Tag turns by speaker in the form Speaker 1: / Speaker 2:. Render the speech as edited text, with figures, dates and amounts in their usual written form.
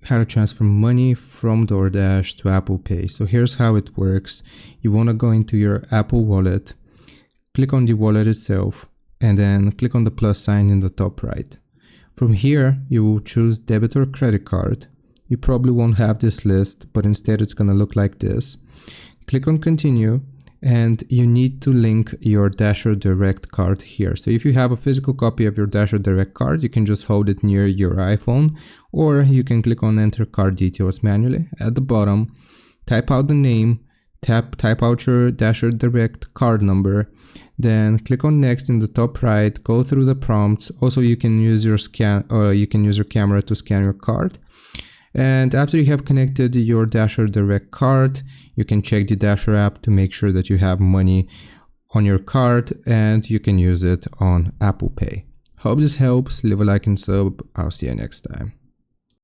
Speaker 1: how to transfer money from Doordash to Apple Pay. So here's how it works. You want to go into your Apple Wallet, click on the wallet itself, and then click on the plus sign in the top right. From here, you will choose debit or credit card. You probably won't have this list, but instead it's going to look like this. Click on continue, and you need to link your Dasher Direct card here. So if you have a physical copy of your Dasher Direct card, you can just hold it near your iPhone, or you can click on enter card details manually. At the bottom, type out the name, type out your Dasher Direct card number, then click on next in the top right, go through the prompts. Also, you can use your camera to scan your card. And after you have connected your Dasher Direct card, you can check the Dasher app to make sure that you have money on your card and you can use it on Apple Pay. Hope this helps. Leave a like and sub. I'll see you next time.